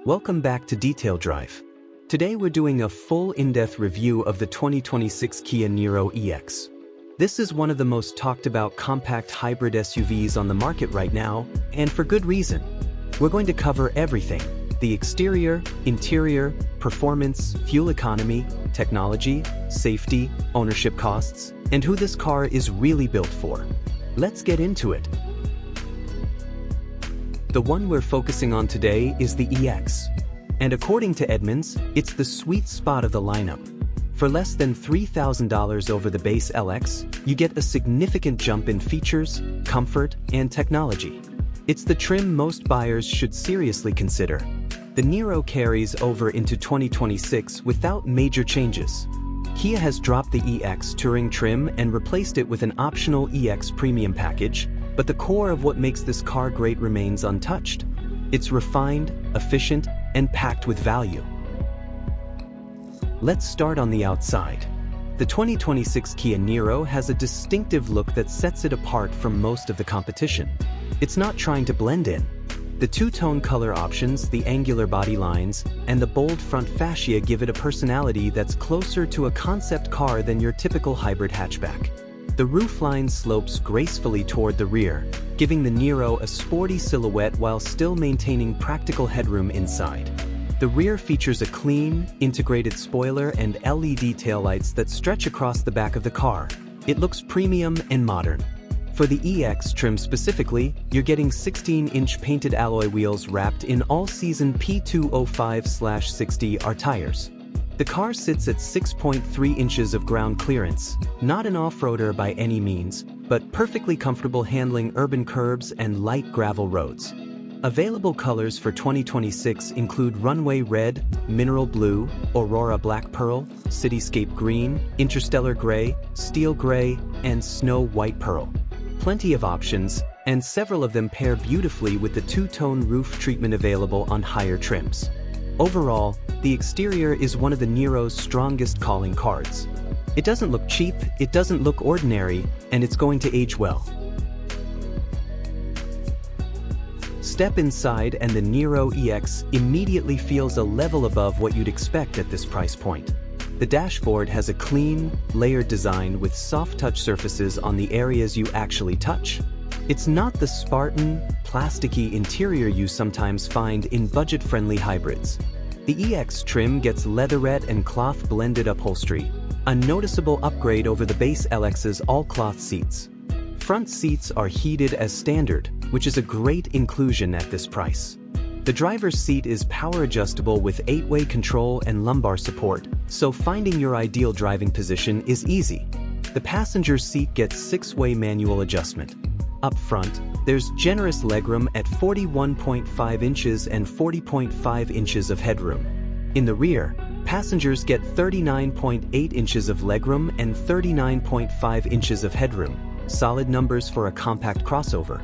Welcome back to Detail Drive. Today we're doing a full in-depth review of the 2026 Kia Niro EX. This is one of the most talked about compact hybrid SUVs on the market right now, and for good reason. We're going to cover everything: the exterior, interior, performance, fuel economy, technology, safety, ownership costs, and who this car is really built for. Let's get into it. The one we're focusing on today is the EX. And according to Edmunds, it's the sweet spot of the lineup. For less than $3,000 over the base LX, you get a significant jump in features, comfort, and technology. It's the trim most buyers should seriously consider. The Niro carries over into 2026 without major changes. Kia has dropped the EX Touring trim and replaced it with an optional EX Premium package, but the core of what makes this car great remains untouched. It's refined, efficient, and packed with value. Let's start on the outside. The 2026 Kia Niro has a distinctive look that sets it apart from most of the competition. It's not trying to blend in. The two-tone color options, the angular body lines, and the bold front fascia give it a personality that's closer to a concept car than your typical hybrid hatchback. The roofline slopes gracefully toward the rear, giving the Niro a sporty silhouette while still maintaining practical headroom inside. The rear features a clean, integrated spoiler and LED taillights that stretch across the back of the car. It looks premium and modern. For the EX trim specifically, you're getting 16-inch painted alloy wheels wrapped in all-season P205/60R tires. The car sits at 6.3 inches of ground clearance, not an off-roader by any means, but perfectly comfortable handling urban curbs and light gravel roads. Available colors for 2026 include Runway Red, Mineral Blue, Aurora Black Pearl, Cityscape Green, Interstellar Gray, Steel Gray, and Snow White Pearl. Plenty of options, and several of them pair beautifully with the two-tone roof treatment available on higher trims. Overall, the exterior is one of the Niro's strongest calling cards. It doesn't look cheap, it doesn't look ordinary, and it's going to age well. Step inside and the Niro EX immediately feels a level above what you'd expect at this price point. The dashboard has a clean, layered design with soft-touch surfaces on the areas you actually touch. It's not the Spartan, plasticky interior you sometimes find in budget-friendly hybrids. The EX trim gets leatherette and cloth-blended upholstery, a noticeable upgrade over the base LX's all-cloth seats. Front seats are heated as standard, which is a great inclusion at this price. The driver's seat is power-adjustable with 8-way control and lumbar support, so finding your ideal driving position is easy. The passenger seat gets 6-way manual adjustment. Up front, there's generous legroom at 41.5 inches and 40.5 inches of headroom. In the rear, passengers get 39.8 inches of legroom and 39.5 inches of headroom, solid numbers for a compact crossover.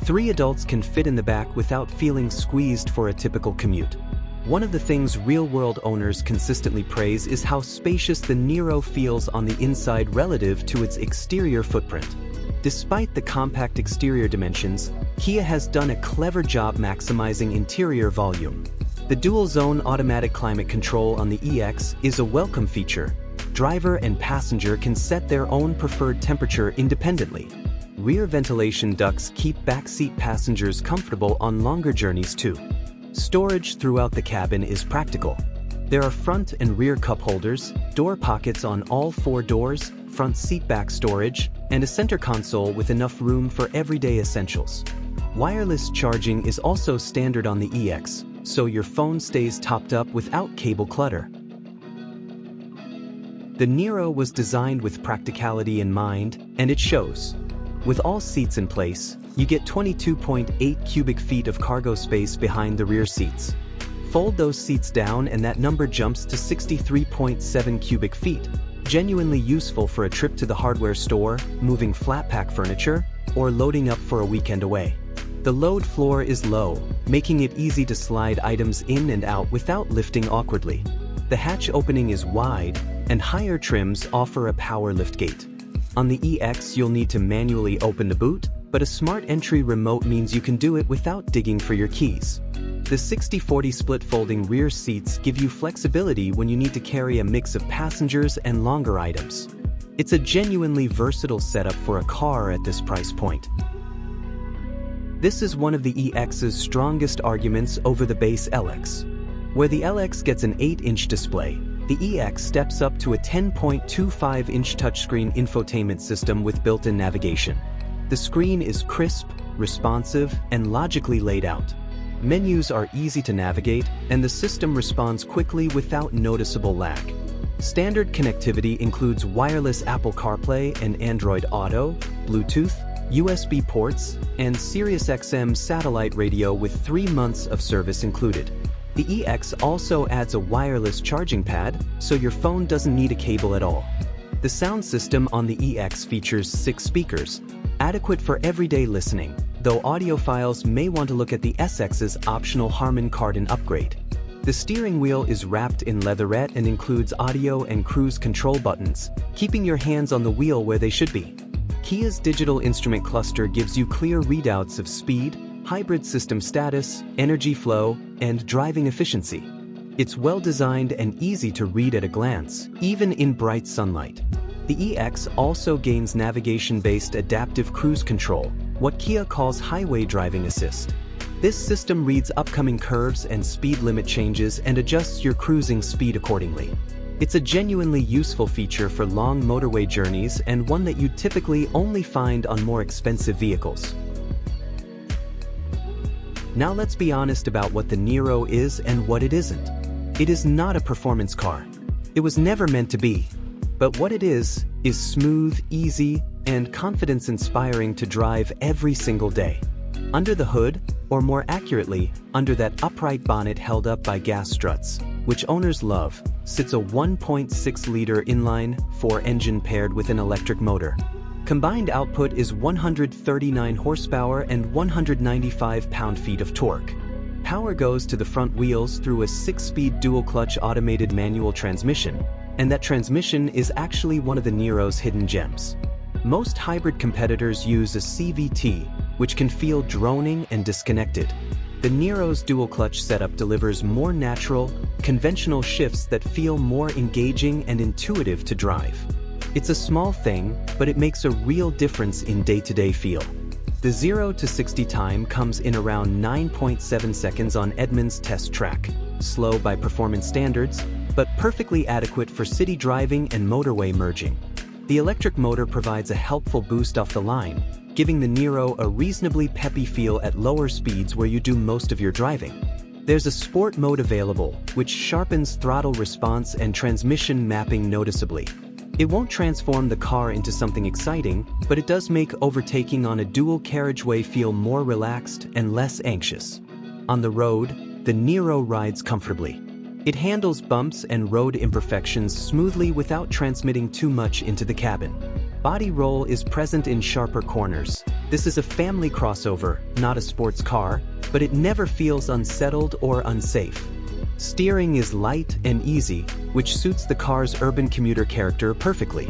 3 adults can fit in the back without feeling squeezed for a typical commute. One of the things real-world owners consistently praise is how spacious the Niro feels on the inside relative to its exterior footprint. Despite the compact exterior dimensions, Kia has done a clever job maximizing interior volume. The dual-zone automatic climate control on the EX is a welcome feature. Driver and passenger can set their own preferred temperature independently. Rear ventilation ducts keep backseat passengers comfortable on longer journeys too. Storage throughout the cabin is practical. There are front and rear cup holders, door pockets on all 4 doors, front seat back storage, and a center console with enough room for everyday essentials. Wireless charging is also standard on the EX, so your phone stays topped up without cable clutter. The Niro was designed with practicality in mind, and it shows. With all seats in place, you get 22.8 cubic feet of cargo space behind the rear seats. Fold those seats down and that number jumps to 63.7 cubic feet, genuinely useful for a trip to the hardware store, moving flat-pack furniture, or loading up for a weekend away. The load floor is low, making it easy to slide items in and out without lifting awkwardly. The hatch opening is wide, and higher trims offer a power liftgate. On the EX, you'll need to manually open the boot, but a smart entry remote means you can do it without digging for your keys. The 60/40 split folding rear seats give you flexibility when you need to carry a mix of passengers and longer items. It's a genuinely versatile setup for a car at this price point. This is one of the EX's strongest arguments over the base LX. Where the LX gets an 8-inch display, the EX steps up to a 10.25-inch touchscreen infotainment system with built-in navigation. The screen is crisp, responsive, and logically laid out. Menus are easy to navigate, and the system responds quickly without noticeable lag. Standard connectivity includes wireless Apple CarPlay and Android Auto, Bluetooth, USB ports, and SiriusXM satellite radio with 3 months of service included. The EX also adds a wireless charging pad, so your phone doesn't need a cable at all. The sound system on the EX features 6 speakers, adequate for everyday listening, though audiophiles may want to look at the SX's optional Harman Kardon upgrade. The steering wheel is wrapped in leatherette and includes audio and cruise control buttons, keeping your hands on the wheel where they should be. Kia's digital instrument cluster gives you clear readouts of speed, hybrid system status, energy flow, and driving efficiency. It's well designed and easy to read at a glance, even in bright sunlight. The EX also gains navigation-based adaptive cruise control, what Kia calls highway driving assist. This system reads upcoming curves and speed limit changes and adjusts your cruising speed accordingly. It's a genuinely useful feature for long motorway journeys and one that you typically only find on more expensive vehicles. Now let's be honest about what the Niro is and what it isn't. It is not a performance car. It was never meant to be. But what it is smooth, easy, and confidence-inspiring to drive every single day. Under the hood, or more accurately, under that upright bonnet held up by gas struts, which owners love, sits a 1.6-liter inline-4 engine paired with an electric motor. Combined output is 139 horsepower and 195 pound-feet of torque. Power goes to the front wheels through a 6-speed dual-clutch automated manual transmission, and that transmission is actually one of the Niro's hidden gems. Most hybrid competitors use a CVT, which can feel droning and disconnected. The Niro's dual-clutch setup delivers more natural, conventional shifts that feel more engaging and intuitive to drive. It's a small thing, but it makes a real difference in day-to-day feel. The 0 to 60 time comes in around 9.7 seconds on Edmunds test track, slow by performance standards, but perfectly adequate for city driving and motorway merging. The electric motor provides a helpful boost off the line, giving the Niro a reasonably peppy feel at lower speeds where you do most of your driving. There's a sport mode available, which sharpens throttle response and transmission mapping noticeably. It won't transform the car into something exciting, but it does make overtaking on a dual carriageway feel more relaxed and less anxious. On the road, the Niro rides comfortably. It handles bumps and road imperfections smoothly without transmitting too much into the cabin. Body roll is present in sharper corners. This is a family crossover, not a sports car, but it never feels unsettled or unsafe. Steering is light and easy, which suits the car's urban commuter character perfectly.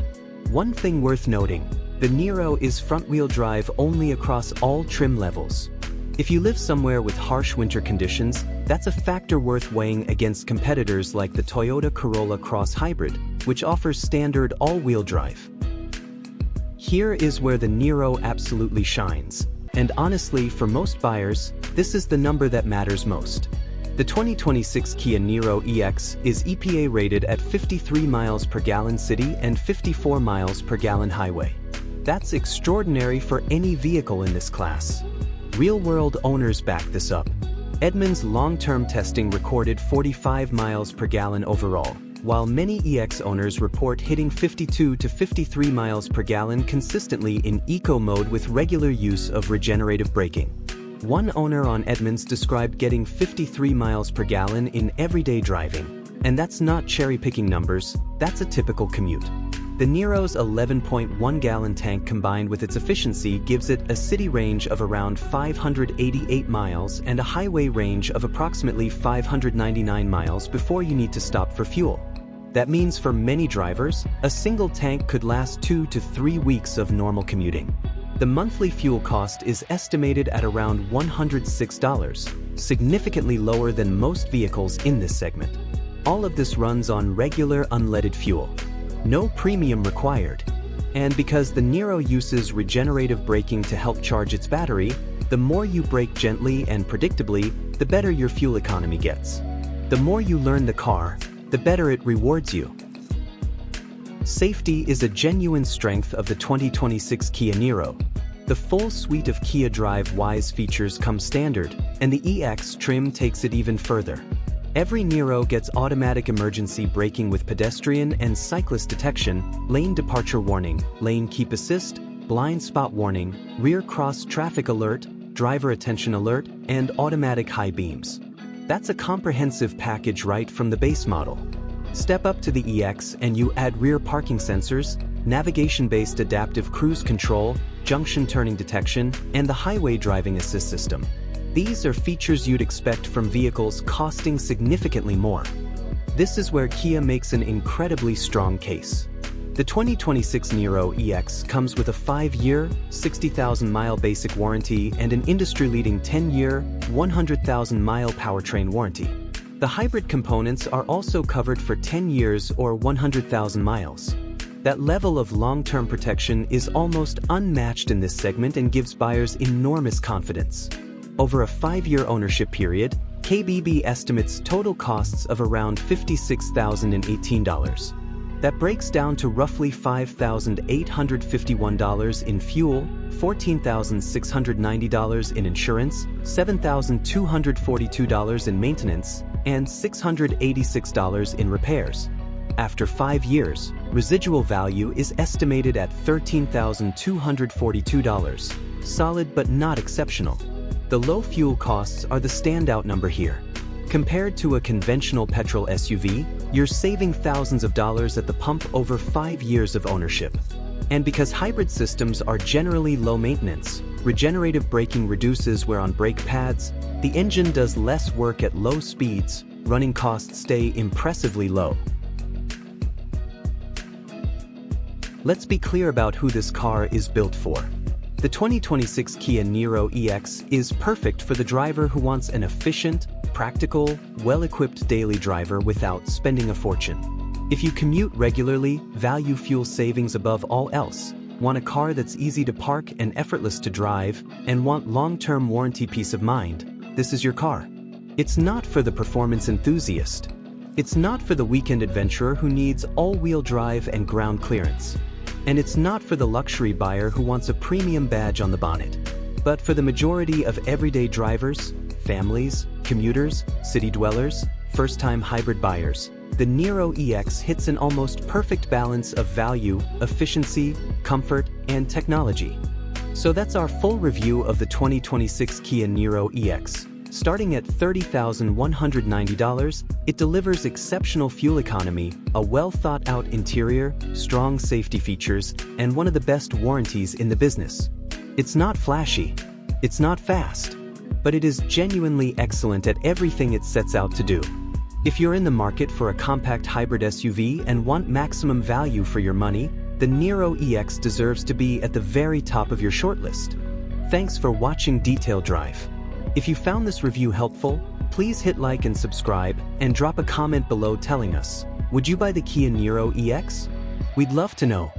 One thing worth noting, the Niro is front-wheel drive only across all trim levels. If you live somewhere with harsh winter conditions, that's a factor worth weighing against competitors like the Toyota Corolla Cross Hybrid, which offers standard all-wheel drive. Here is where the Niro absolutely shines, and honestly, for most buyers, this is the number that matters most. The 2026 Kia Niro EX is EPA rated at 53 miles per gallon city and 54 miles per gallon highway. That's extraordinary for any vehicle in this class. Real-world owners back this up. Edmunds' long-term testing recorded 45 miles per gallon overall, while many EX owners report hitting 52 to 53 miles per gallon consistently in eco mode with regular use of regenerative braking. One owner on Edmunds described getting 53 miles per gallon in everyday driving, and that's not cherry-picking numbers, that's a typical commute. The Niro's 11.1-gallon tank combined with its efficiency gives it a city range of around 588 miles and a highway range of approximately 599 miles before you need to stop for fuel. That means for many drivers, a single tank could last 2 to 3 weeks of normal commuting. The monthly fuel cost is estimated at around $106, significantly lower than most vehicles in this segment. All of this runs on regular unleaded fuel. No premium required. And because the Niro uses regenerative braking to help charge its battery, the more you brake gently and predictably, the better your fuel economy gets. The more you learn the car, the better it rewards you. Safety is a genuine strength of the 2026 Kia Niro. The full suite of Kia Drive Wise features come standard, and the EX trim takes it even further. Every Niro gets automatic emergency braking with pedestrian and cyclist detection, lane departure warning, lane keep assist, blind spot warning, rear cross traffic alert, driver attention alert, and automatic high beams. That's a comprehensive package right from the base model. Step up to the EX and you add rear parking sensors, navigation-based adaptive cruise control, junction turning detection, and the highway driving assist system. These are features you'd expect from vehicles costing significantly more. This is where Kia makes an incredibly strong case. The 2026 Niro EX comes with a 5-year, 60,000-mile basic warranty and an industry-leading 10-year, 100,000-mile powertrain warranty. The hybrid components are also covered for 10 years or 100,000 miles. That level of long-term protection is almost unmatched in this segment and gives buyers enormous confidence. Over a 5-year ownership period, KBB estimates total costs of around $56,018. That breaks down to roughly $5,851 in fuel, $14,690 in insurance, $7,242 in maintenance, and $686 in repairs. After 5 years, residual value is estimated at $13,242. Solid but not exceptional. The low fuel costs are the standout number here. Compared to a conventional petrol SUV, you're saving thousands of dollars at the pump over 5 years of ownership. And because hybrid systems are generally low maintenance, regenerative braking reduces wear on brake pads, the engine does less work at low speeds, running costs stay impressively low. Let's be clear about who this car is built for. The 2026 Kia Niro EX is perfect for the driver who wants an efficient, practical, well-equipped daily driver without spending a fortune. If you commute regularly, value fuel savings above all else, want a car that's easy to park and effortless to drive, and want long-term warranty peace of mind, this is your car. It's not for the performance enthusiast. It's not for the weekend adventurer who needs all-wheel drive and ground clearance. And it's not for the luxury buyer who wants a premium badge on the bonnet. But for the majority of everyday drivers, families, commuters, city dwellers, first-time hybrid buyers, the Niro EX hits an almost perfect balance of value, efficiency, comfort, and technology. So that's our full review of the 2026 Kia Niro EX. Starting at $30,190, it delivers exceptional fuel economy, a well-thought-out interior, strong safety features, and one of the best warranties in the business. It's not flashy, it's not fast, but it is genuinely excellent at everything it sets out to do. If you're in the market for a compact hybrid SUV and want maximum value for your money, the Niro EX deserves to be at the very top of your shortlist. Thanks for watching Detail Drive. If you found this review helpful, please hit like and subscribe, and drop a comment below telling us, would you buy the Kia Niro EX? We'd love to know.